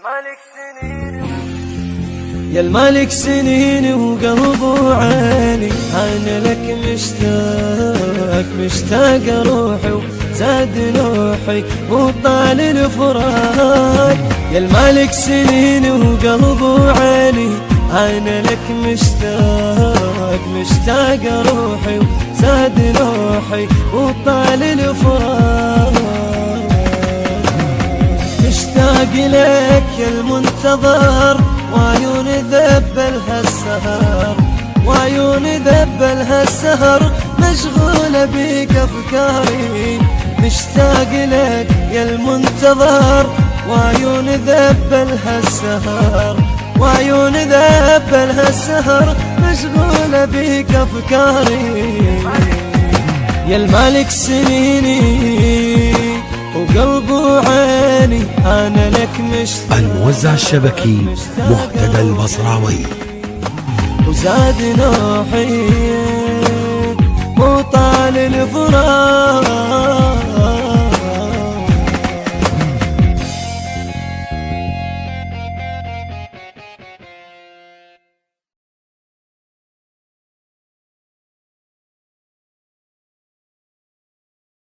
يا المالك سنين وقلب وعيني، أنا لك مشتاق روحي وزاد نوحي وطال الفراق. يا المالك سنين وقلب وعيني، أنا لك مشتاق روحي وزاد نوحي وطال الفراق. مشتاق لك يا المنتظر، وعيون ذبلها السهر، وعيون ذبلها السهر مشغولة بيك أفكاري. مشتاق لك يا المنتظر، وعيون ذبلها السهر، وعيون ذبلها السهر مشغولة بيك أفكاري. يا المالك سنيني وقلب وعيني، أنا لك مشتاق. الموزع الشبكي مهتدى البصراوي. وزاد نوحي وطال الفراق.